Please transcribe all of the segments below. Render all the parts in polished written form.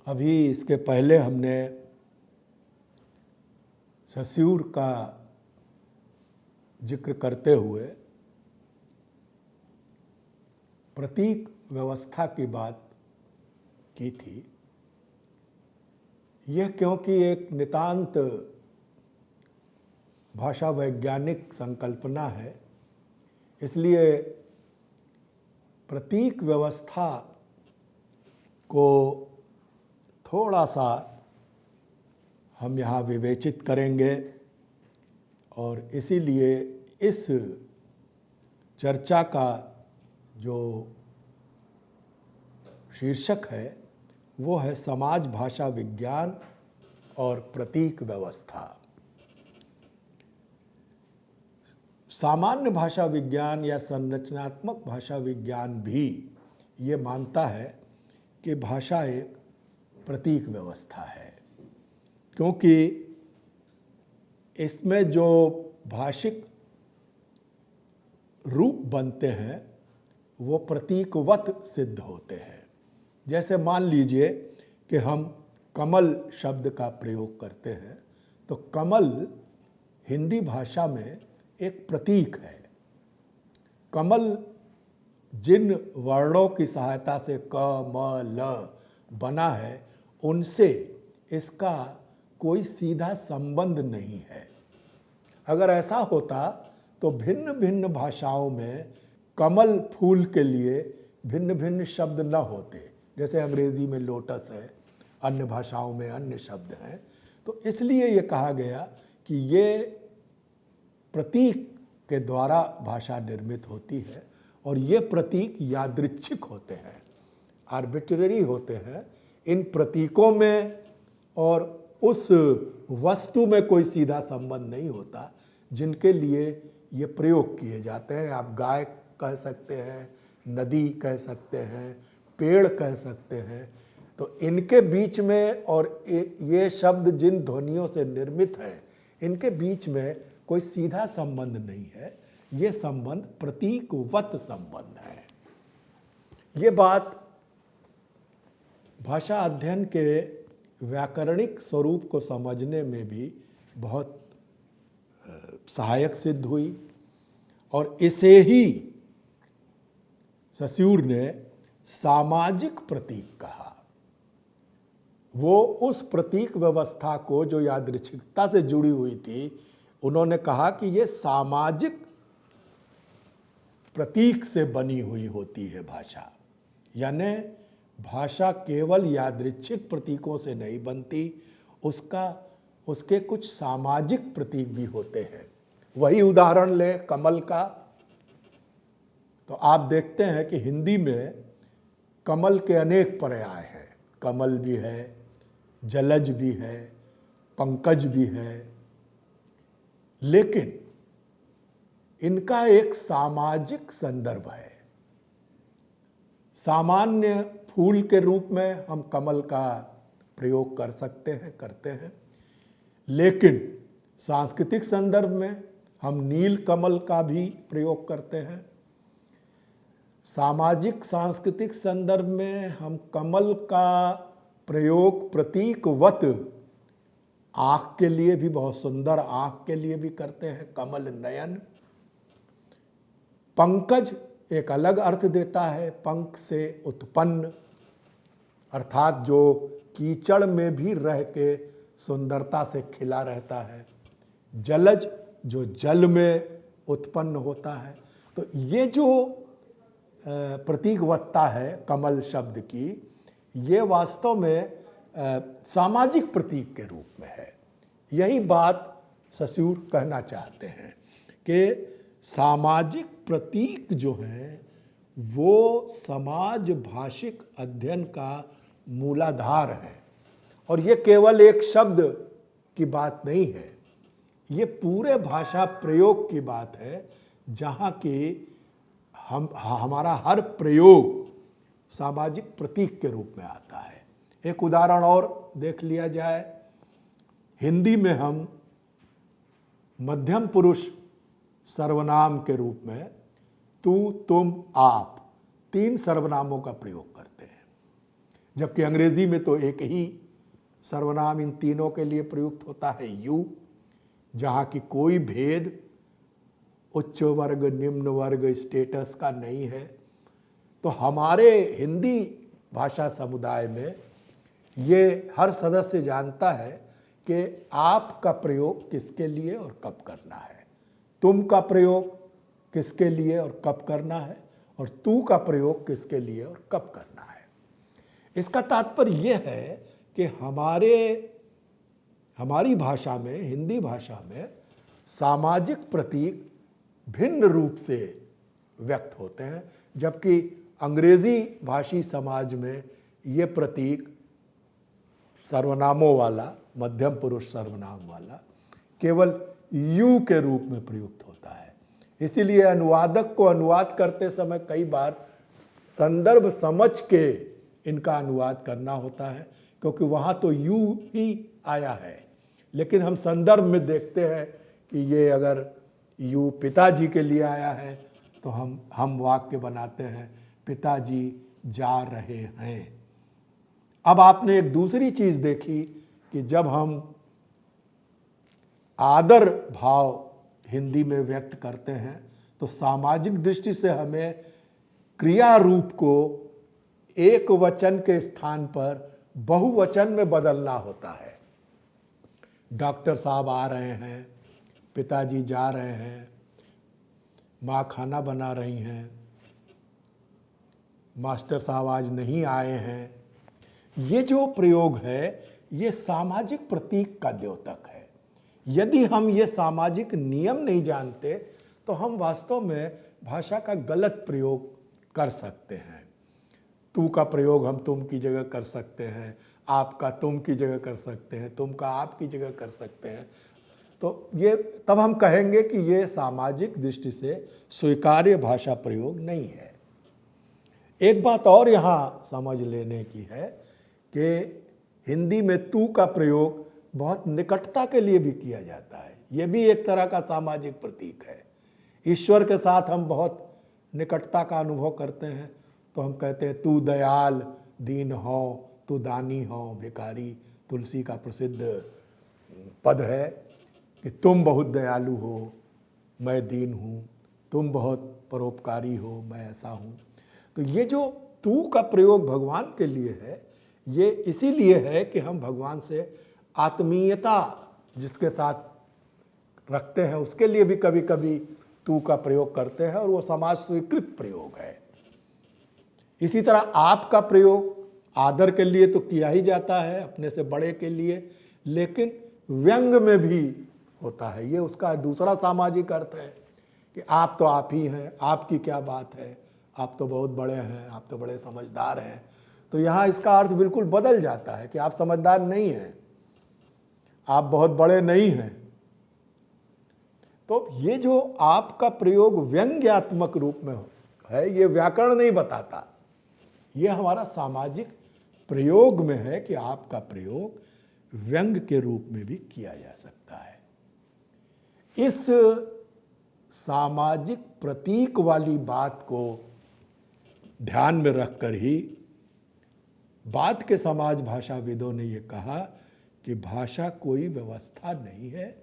अभी इसके पहले हमने सस्यूर का जिक्र करते हुए प्रतीक व्यवस्था की बात की थी। यह क्योंकि एक नितांत भाषा वैज्ञानिक संकल्पना है, इसलिए प्रतीक व्यवस्था को थोड़ा सा हम यहाँ विवेचित करेंगे और इसीलिए इस चर्चा का जो शीर्षक है वो है समाज भाषा विज्ञान और प्रतीक व्यवस्था। सामान्य भाषा विज्ञान या संरचनात्मक भाषा विज्ञान भी ये मानता है कि भाषा एक प्रतीक व्यवस्था है, क्योंकि इसमें जो भाषिक रूप बनते हैं वो प्रतीकवत सिद्ध होते हैं। जैसे मान लीजिए कि हम कमल शब्द का प्रयोग करते हैं, तो कमल हिंदी भाषा में एक प्रतीक है। कमल जिन वर्णों की सहायता से क म ल बना है उनसे इसका कोई सीधा संबंध नहीं है। अगर ऐसा होता तो भिन्न भिन्न भाषाओं में कमल फूल के लिए भिन्न भिन्न शब्द न होते। जैसे अंग्रेजी में लोटस है, अन्य भाषाओं में अन्य शब्द हैं। तो इसलिए ये कहा गया कि ये प्रतीक के द्वारा भाषा निर्मित होती है और ये प्रतीक यादृच्छिक होते हैं, आर्बिट्ररी होते हैं। इन प्रतीकों में और उस वस्तु में कोई सीधा संबंध नहीं होता जिनके लिए ये प्रयोग किए जाते हैं। आप गाय कह सकते हैं, नदी कह सकते हैं, पेड़ कह सकते हैं। तो इनके बीच में और ये शब्द जिन ध्वनियों से निर्मित हैं इनके बीच में कोई सीधा संबंध नहीं है। ये संबंध प्रतीकवत संबंध है। ये बात भाषा अध्ययन के व्याकरणिक स्वरूप को समझने में भी बहुत सहायक सिद्ध हुई और इसे ही सस्यूर ने सामाजिक प्रतीक कहा। वो उस प्रतीक व्यवस्था को जो यादृच्छिकता से जुड़ी हुई थी, उन्होंने कहा कि ये सामाजिक प्रतीक से बनी हुई होती है भाषा। यानी भाषा केवल यादृच्छिक प्रतीकों से नहीं बनती, उसके कुछ सामाजिक प्रतीक भी होते हैं। वही उदाहरण ले कमल का, तो आप देखते हैं कि हिंदी में कमल के अनेक पर्याय हैं। कमल भी है, जलज भी है, पंकज भी है, लेकिन इनका एक सामाजिक संदर्भ है। सामान्य फूल के रूप में हम कमल का प्रयोग कर सकते हैं, करते हैं, लेकिन सांस्कृतिक संदर्भ में हम नील कमल का भी प्रयोग करते हैं। सामाजिक सांस्कृतिक संदर्भ में हम कमल का प्रयोग प्रतीकवत आँख के लिए भी, बहुत सुंदर आँख के लिए भी करते हैं, कमल नयन। पंकज एक अलग अर्थ देता है, पंख से उत्पन्न, अर्थात जो कीचड़ में भी रह के सुंदरता से खिला रहता है। जलज जो जल में उत्पन्न होता है। तो ये जो प्रतीकवत्ता है कमल शब्द की, ये वास्तव में सामाजिक प्रतीक के रूप में है। यही बात सस्यूर कहना चाहते हैं कि सामाजिक प्रतीक जो हैं वो समाज भाषिक अध्ययन का मूलाधार है। और ये केवल एक शब्द की बात नहीं है, ये पूरे भाषा प्रयोग की बात है, जहाँ की हमारा हर प्रयोग सामाजिक प्रतीक के रूप में आता है। एक उदाहरण और देख लिया जाए। हिंदी में हम मध्यम पुरुष सर्वनाम के रूप में तू, तुम, आप, 3 सर्वनामों का प्रयोग करते हैं। जबकि अंग्रेजी में तो एक ही सर्वनाम इन तीनों के लिए प्रयुक्त होता है, यू, जहाँ की कोई भेद उच्च वर्ग निम्न वर्ग स्टेटस का नहीं है। तो हमारे हिंदी भाषा समुदाय में ये हर सदस्य जानता है कि आप का प्रयोग किसके लिए और कब करना है, तुम का प्रयोग किसके लिए और कब करना है, और तू का प्रयोग किसके लिए और कब करना है। इसका तात्पर्य यह है कि हमारी भाषा में, हिंदी भाषा में सामाजिक प्रतीक भिन्न रूप से व्यक्त होते हैं, जबकि अंग्रेजी भाषी समाज में ये प्रतीक सर्वनामों वाला, मध्यम पुरुष सर्वनाम वाला, केवल यू के रूप में प्रयुक्त होता है। इसीलिए अनुवादक को अनुवाद करते समय कई बार संदर्भ समझ के इनका अनुवाद करना होता है, क्योंकि वहाँ तो यू ही आया है, लेकिन हम संदर्भ में देखते हैं कि ये अगर यू पिताजी के लिए आया है तो हम वाक्य बनाते हैं पिताजी जा रहे हैं। अब आपने एक दूसरी चीज़ देखी कि जब हम आदर भाव हिंदी में व्यक्त करते हैं तो सामाजिक दृष्टि से हमें क्रिया रूप को एक वचन के स्थान पर बहुवचन में बदलना होता है। डॉक्टर साहब आ रहे हैं, पिताजी जा रहे हैं, माँ खाना बना रही हैं, मास्टर साहब आज नहीं आए हैं। ये जो प्रयोग है ये सामाजिक प्रतीक का द्योतक है। यदि हम ये सामाजिक नियम नहीं जानते तो हम वास्तव में भाषा का गलत प्रयोग कर सकते हैं। तू का प्रयोग हम तुम की जगह कर सकते हैं, आप का तुम की जगह कर सकते हैं, तुम का आप की जगह कर सकते हैं। तो ये तब हम कहेंगे कि ये सामाजिक दृष्टि से स्वीकार्य भाषा प्रयोग नहीं है। एक बात और यहाँ समझ लेने की है कि हिंदी में तू का प्रयोग बहुत निकटता के लिए भी किया जाता है। ये भी एक तरह का सामाजिक प्रतीक है। ईश्वर के साथ हम बहुत निकटता का अनुभव करते हैं तो हम कहते हैं तू दयाल दीन हो, तू दानी हो भिखारी। तुलसी का प्रसिद्ध पद है कि तुम बहुत दयालु हो, मैं दीन हूँ, तुम बहुत परोपकारी हो, मैं ऐसा हूँ। तो ये जो तू का प्रयोग भगवान के लिए है, ये इसीलिए है कि हम भगवान से आत्मीयता जिसके साथ रखते हैं उसके लिए भी कभी कभी तू का प्रयोग करते हैं, और वो समाज स्वीकृत प्रयोग है। इसी तरह आप का प्रयोग आदर के लिए तो किया ही जाता है, अपने से बड़े के लिए, लेकिन व्यंग में भी होता है। ये उसका दूसरा सामाजिक अर्थ है कि आप तो आप ही हैं, आपकी क्या बात है, आप तो बहुत बड़े हैं, आप तो बड़े समझदार हैं। तो यहाँ इसका अर्थ बिल्कुल बदल जाता है कि आप समझदार नहीं हैं, आप बहुत बड़े नहीं हैं। तो ये जो आपका प्रयोग व्यंग्यात्मक रूप में है, ये व्याकरण नहीं बताता, ये हमारा सामाजिक प्रयोग में है कि आपका प्रयोग व्यंग के रूप में भी किया जा सकता है। इस सामाजिक प्रतीक वाली बात को ध्यान में रखकर ही बाद के समाज भाषाविदों ने ये कहा कि भाषा कोई व्यवस्था नहीं है,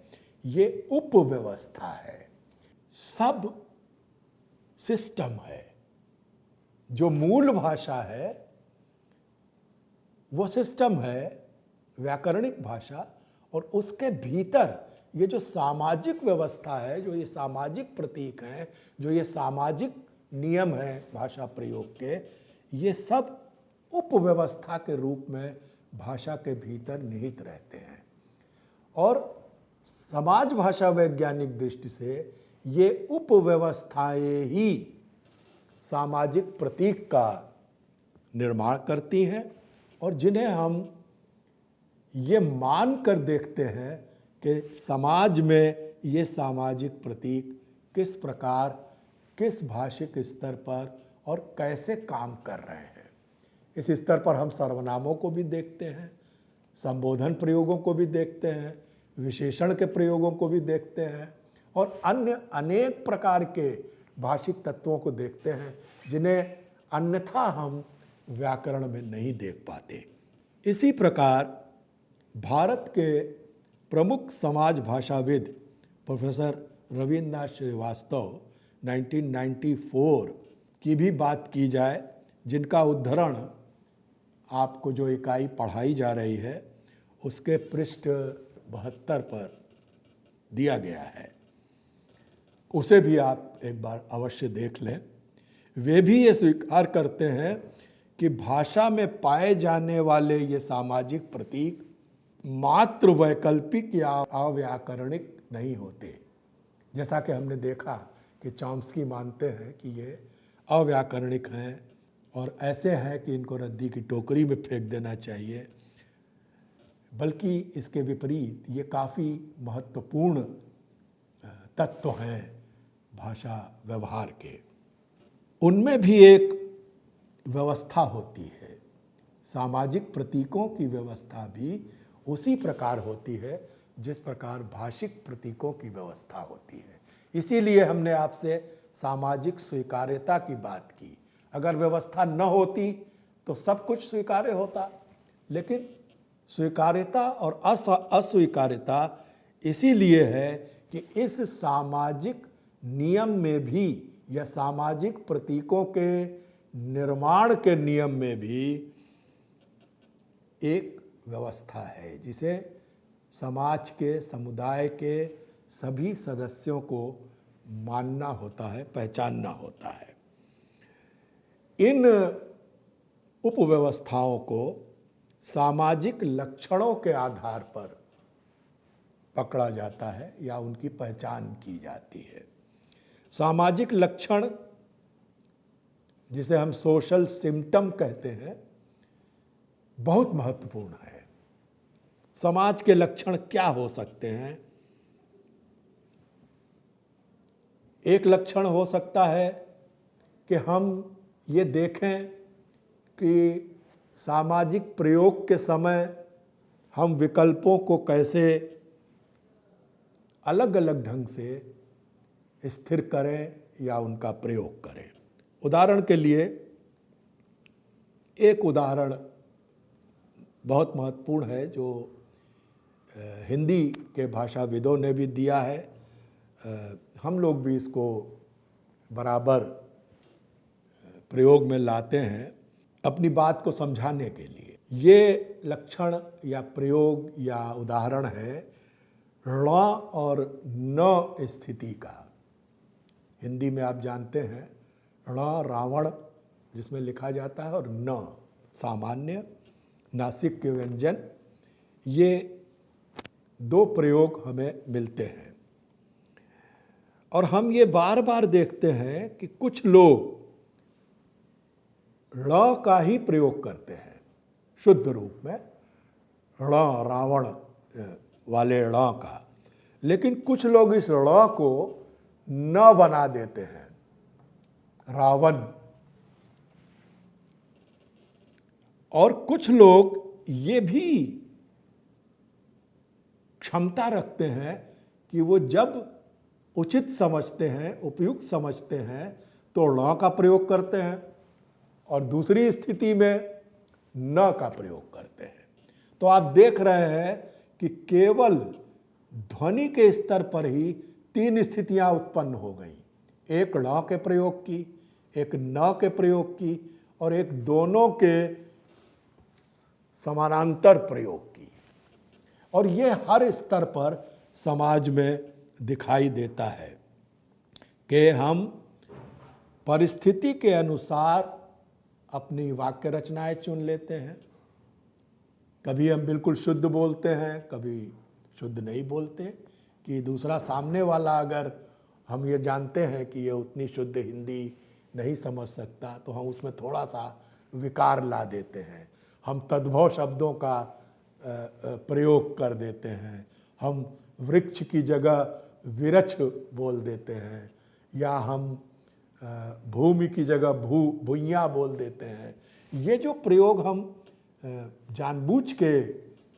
ये उपव्यवस्था है, सब सिस्टम है। जो मूल भाषा है वो सिस्टम है, व्याकरणिक भाषा, और उसके भीतर ये जो सामाजिक व्यवस्था है, जो ये सामाजिक प्रतीक हैं, जो ये सामाजिक नियम हैं भाषा प्रयोग के, ये सब उपव्यवस्था के रूप में भाषा के भीतर निहित रहते हैं। और समाज भाषा वैज्ञानिक दृष्टि से ये उपव्यवस्थाएं ही सामाजिक प्रतीक का निर्माण करती हैं, और जिन्हें हम ये मान कर देखते हैं कि समाज में ये सामाजिक प्रतीक किस प्रकार, किस भाषिक स्तर पर और कैसे काम कर रहे हैं। इस स्तर पर हम सर्वनामों को भी देखते हैं, संबोधन प्रयोगों को भी देखते हैं, विशेषण के प्रयोगों को भी देखते हैं, और अन्य अनेक प्रकार के भाषिक तत्वों को देखते हैं जिन्हें अन्यथा हम व्याकरण में नहीं देख पाते। इसी प्रकार भारत के प्रमुख समाज भाषाविद प्रोफेसर रविन्द्रनाथ श्रीवास्तव 1994 की भी बात की जाए, जिनका उद्धरण आपको जो इकाई पढ़ाई जा रही है उसके पृष्ठ 72 पर दिया गया है, उसे भी आप एक बार अवश्य देख लें। वे भी ये स्वीकार करते हैं कि भाषा में पाए जाने वाले ये सामाजिक प्रतीक मात्र वैकल्पिक या अव्याकरणिक नहीं होते। जैसा कि हमने देखा कि चॉम्स्की मानते हैं कि ये अव्याकरणिक हैं और ऐसे हैं कि इनको रद्दी की टोकरी में फेंक देना चाहिए, बल्कि इसके विपरीत ये काफ़ी महत्वपूर्ण तत्व हैं भाषा व्यवहार के। उनमें भी एक व्यवस्था होती है, सामाजिक प्रतीकों की व्यवस्था भी उसी प्रकार होती है जिस प्रकार भाषिक प्रतीकों की व्यवस्था होती है। इसीलिए हमने आपसे सामाजिक स्वीकार्यता की बात की। अगर व्यवस्था न होती तो सब कुछ स्वीकार्य होता, लेकिन स्वीकार्यता और अस्वीकार्यता इसीलिए है कि इस सामाजिक नियम में भी या सामाजिक प्रतीकों के निर्माण के नियम में भी एक व्यवस्था है जिसे समाज के, समुदाय के सभी सदस्यों को मानना होता है, पहचानना होता है। इन उपव्यवस्थाओं को सामाजिक लक्षणों के आधार पर पकड़ा जाता है या उनकी पहचान की जाती है। सामाजिक लक्षण, जिसे हम सोशल सिम्टम कहते हैं, बहुत महत्वपूर्ण है। समाज के लक्षण क्या हो सकते हैं? एक लक्षण हो सकता है कि हम ये देखें कि सामाजिक प्रयोग के समय हम विकल्पों को कैसे अलग अलग ढंग से स्थिर करें या उनका प्रयोग करें। उदाहरण के लिए एक उदाहरण बहुत महत्वपूर्ण है जो हिंदी के भाषाविदों ने भी दिया है, हम लोग भी इसको बराबर प्रयोग में लाते हैं अपनी बात को समझाने के लिए। ये लक्षण या प्रयोग या उदाहरण है ण और न स्थिति का। हिंदी में आप जानते हैं ण रावण जिसमें लिखा जाता है और न सामान्य नासिक के व्यंजन, ये दो प्रयोग हमें मिलते हैं। और हम ये बार बार देखते हैं कि कुछ लोग ळ का ही प्रयोग करते हैं शुद्ध रूप में, ण रावण वाले ळ का, लेकिन कुछ लोग इस ळ को न बना देते हैं रावण, और कुछ लोग ये भी क्षमता रखते हैं कि वो जब उचित समझते हैं, उपयुक्त समझते हैं तो ण का प्रयोग करते हैं और दूसरी स्थिति में न का प्रयोग करते हैं। तो आप देख रहे हैं कि केवल ध्वनि के स्तर पर ही तीन स्थितियां उत्पन्न हो गई, एक ण के प्रयोग की, एक न के प्रयोग की और एक दोनों के समानांतर प्रयोग की। और ये हर स्तर पर समाज में दिखाई देता है कि हम परिस्थिति के अनुसार अपनी वाक्य रचनाएं चुन लेते हैं। कभी हम बिल्कुल शुद्ध बोलते हैं, कभी शुद्ध नहीं बोलते, कि दूसरा सामने वाला अगर हम ये जानते हैं कि ये उतनी शुद्ध हिंदी नहीं समझ सकता तो हम उसमें थोड़ा सा विकार ला देते हैं, हम तद्भव शब्दों का प्रयोग कर देते हैं, हम वृक्ष की जगह विरक्ष बोल देते हैं, या हम भूमि की जगह भूइयाँ बोल देते हैं। ये जो प्रयोग हम जानबूझ के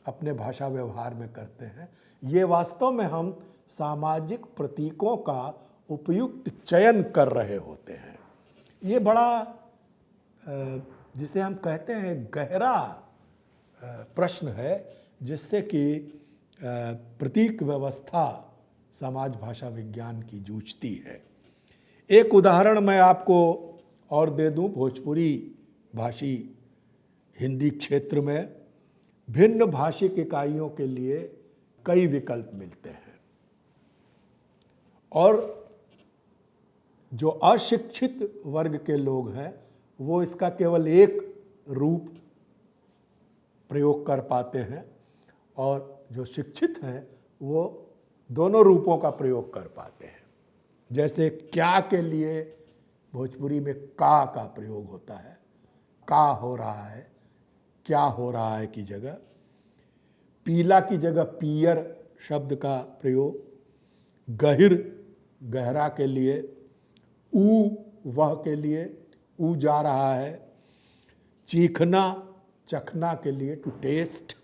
अपने भाषा व्यवहार में करते हैं, ये वास्तव में हम सामाजिक प्रतीकों का उपयुक्त चयन कर रहे होते हैं। ये बड़ा जिसे हम कहते हैं गहरा प्रश्न है, जिससे कि प्रतीक व्यवस्था समाज भाषा विज्ञान की जूझती है। एक उदाहरण मैं आपको और दे दूं। भोजपुरी भाषी हिंदी क्षेत्र में भिन्न भाषिक इकाइयों के लिए कई विकल्प मिलते हैं, और जो अशिक्षित वर्ग के लोग हैं वो इसका केवल एक रूप प्रयोग कर पाते हैं, और जो शिक्षित हैं वो दोनों रूपों का प्रयोग कर पाते हैं। जैसे क्या के लिए भोजपुरी में का प्रयोग होता है, का हो रहा है, क्या हो रहा है की जगह। पीला की जगह पियर शब्द का प्रयोग। गहिर गहरा के लिए, ऊ वह के लिए, ऊ जा रहा है। चीखना चखना के लिए, टू टेस्ट।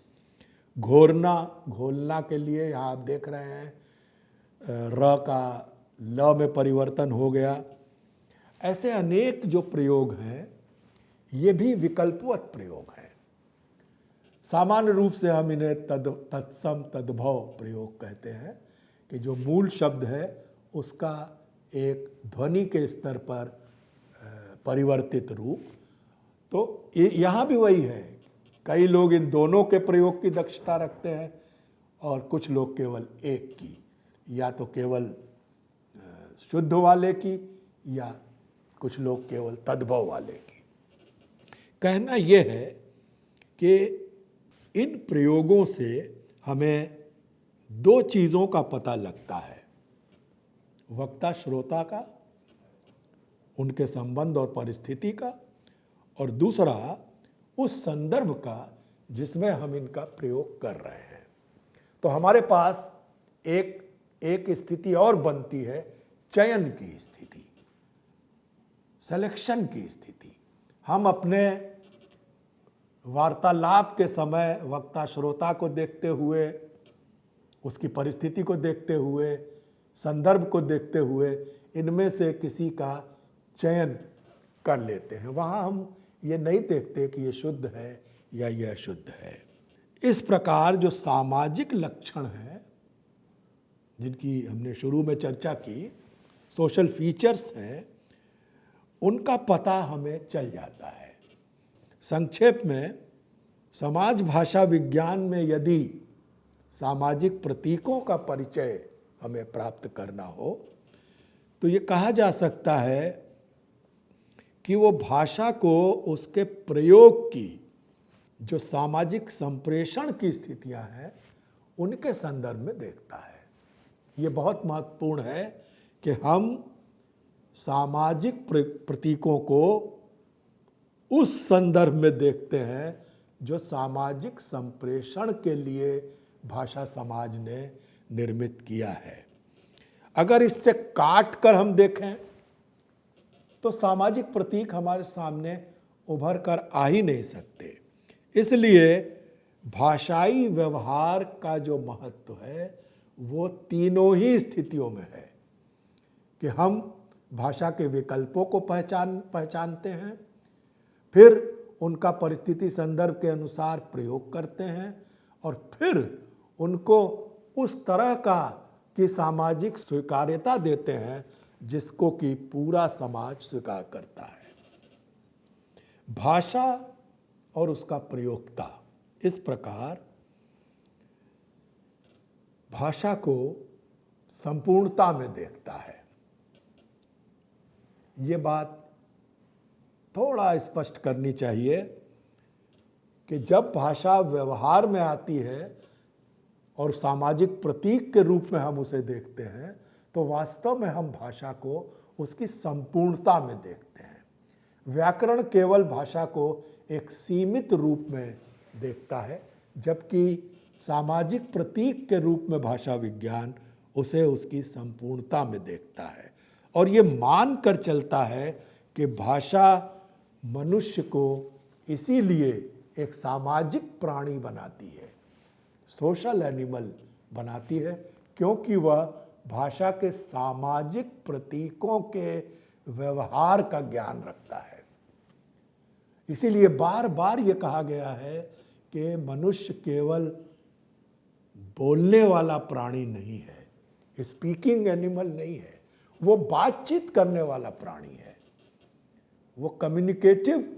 घोरना घोलना के लिए, यहाँ आप देख रहे हैं र का ल में परिवर्तन हो गया। ऐसे अनेक जो प्रयोग हैं ये भी विकल्पवत प्रयोग हैं। सामान्य रूप से हम इन्हें तत्सम तद्भव प्रयोग कहते हैं, कि जो मूल शब्द है उसका एक ध्वनि के स्तर पर परिवर्तित रूप। तो यहाँ भी वही है, कई लोग इन दोनों के प्रयोग की दक्षता रखते हैं और कुछ लोग केवल एक की, या तो केवल शुद्ध वाले की, या कुछ लोग केवल तद्भव वाले की। कहना यह है कि इन प्रयोगों से हमें दो चीज़ों का पता लगता है, वक्ता श्रोता का, उनके संबंध और परिस्थिति का, और दूसरा उस संदर्भ का जिसमें हम इनका प्रयोग कर रहे हैं। तो हमारे पास एक स्थिति और बनती है, चयन की स्थिति, सिलेक्शन की स्थिति। हम अपने वार्तालाप के समय वक्ता श्रोता को देखते हुए, उसकी परिस्थिति को देखते हुए, संदर्भ को देखते हुए इनमें से किसी का चयन कर लेते हैं। वहाँ हम ये नहीं देखते कि ये शुद्ध है या यह अशुद्ध है। इस प्रकार जो सामाजिक लक्षण हैं, जिनकी हमने शुरू में चर्चा की, सोशल फीचर्स हैं, उनका पता हमें चल जाता है। संक्षेप में, समाज भाषा विज्ञान में यदि सामाजिक प्रतीकों का परिचय हमें प्राप्त करना हो तो ये कहा जा सकता है कि वो भाषा को उसके प्रयोग की जो सामाजिक संप्रेषण की स्थितियां हैं उनके संदर्भ में देखता है। ये बहुत महत्वपूर्ण है कि हम सामाजिक प्रतीकों को उस संदर्भ में देखते हैं जो सामाजिक संप्रेषण के लिए भाषा समाज ने निर्मित किया है। अगर इससे काट कर हम देखें तो सामाजिक प्रतीक हमारे सामने उभर कर आ ही नहीं सकते। इसलिए भाषाई व्यवहार का जो महत्व है वो तीनों ही स्थितियों में है कि हम भाषा के विकल्पों को पहचानते हैं, फिर उनका परिस्थिति संदर्भ के अनुसार प्रयोग करते हैं, और फिर उनको उस तरह का कि सामाजिक स्वीकार्यता देते हैं जिसको कि पूरा समाज स्वीकार करता है। भाषा और उसका प्रयोक्ता इस प्रकार भाषा को संपूर्णता में देखता है। ये बात थोड़ा स्पष्ट करनी चाहिए कि जब भाषा व्यवहार में आती है और सामाजिक प्रतीक के रूप में हम उसे देखते हैं तो वास्तव में हम भाषा को उसकी संपूर्णता में देखते हैं। व्याकरण केवल भाषा को एक सीमित रूप में देखता है, जबकि सामाजिक प्रतीक के रूप में भाषा विज्ञान उसे उसकी संपूर्णता में देखता है, और ये मान कर चलता है कि भाषा मनुष्य को इसीलिए एक सामाजिक प्राणी बनाती है, सोशल एनिमल बनाती है, क्योंकि वह भाषा के सामाजिक प्रतीकों के व्यवहार का ज्ञान रखता है। इसीलिए बार बार ये कहा गया है कि मनुष्य केवल बोलने वाला प्राणी नहीं है, स्पीकिंग एनिमल नहीं है, वो बातचीत करने वाला प्राणी है, वो कम्युनिकेटिव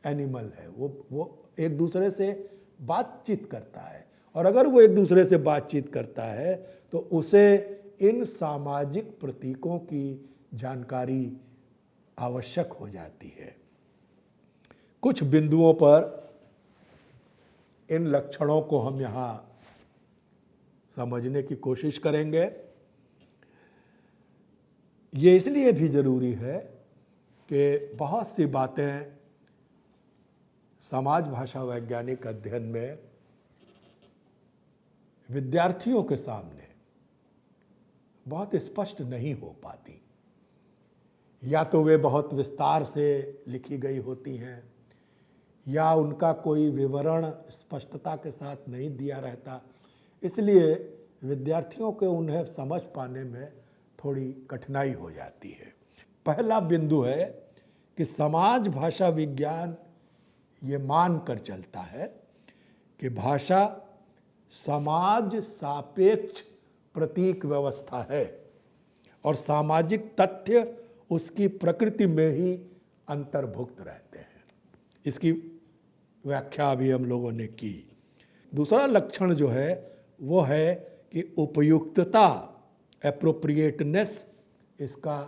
एनिमल है। वो एक दूसरे से बातचीत करता है, और अगर वो एक दूसरे से बातचीत करता है तो उसे इन सामाजिक प्रतीकों की जानकारी आवश्यक हो जाती है। कुछ बिंदुओं पर इन लक्षणों को हम यहाँ समझने की कोशिश करेंगे। ये इसलिए भी जरूरी है कि बहुत सी बातें समाज भाषा वैज्ञानिक अध्ययन में विद्यार्थियों के सामने बहुत स्पष्ट नहीं हो पाती, या तो वे बहुत विस्तार से लिखी गई होती हैं, या उनका कोई विवरण स्पष्टता के साथ नहीं दिया रहता, इसलिए विद्यार्थियों के उन्हें समझ पाने में थोड़ी कठिनाई हो जाती है। पहला बिंदु है कि समाज भाषा विज्ञान ये मान कर चलता है कि भाषा समाज सापेक्ष प्रतीक व्यवस्था है और सामाजिक तथ्य उसकी प्रकृति में ही अंतर्भुक्त रहते हैं। इसकी व्याख्या भी हम लोगों ने की। दूसरा लक्षण जो है वो है कि उपयुक्तता, एप्रोप्रिएटनेस इसका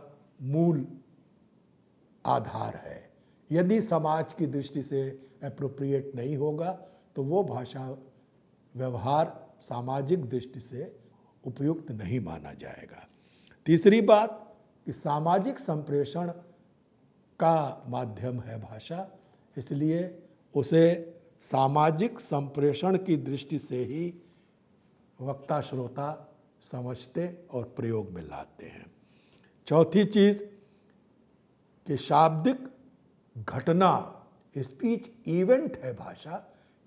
मूल आधार है। यदि समाज की दृष्टि से एप्रोप्रिएट नहीं होगा तो वो भाषा व्यवहार सामाजिक दृष्टि से उपयुक्त नहीं माना जाएगा। तीसरी बात कि सामाजिक संप्रेषण का माध्यम है भाषा, इसलिए उसे सामाजिक संप्रेषण की दृष्टि से ही वक्ता श्रोता समझते और प्रयोग में लाते हैं। चौथी चीज़ कि शाब्दिक घटना, स्पीच इवेंट है भाषा,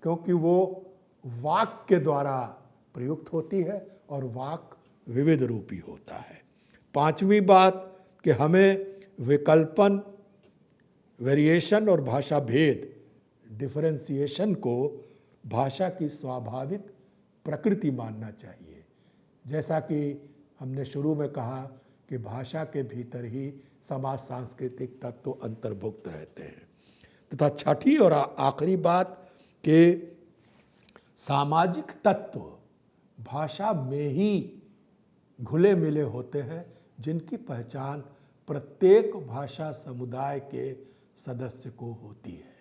क्योंकि वो वाक के द्वारा प्रयुक्त होती है और वाक विविध रूपी होता है। पांचवी बात कि हमें विकल्पन, वेरिएशन और भाषा भेद, डिफरेंशिएशन को भाषा की स्वाभाविक प्रकृति मानना चाहिए। जैसा कि हमने शुरू में कहा कि भाषा के भीतर ही समाज सांस्कृतिक तत्व अंतर्भुक्त रहते हैं। तथा छठी और आखिरी बात कि सामाजिक तत्व भाषा में ही घुले मिले होते हैं, जिनकी पहचान प्रत्येक भाषा समुदाय के सदस्य को होती है।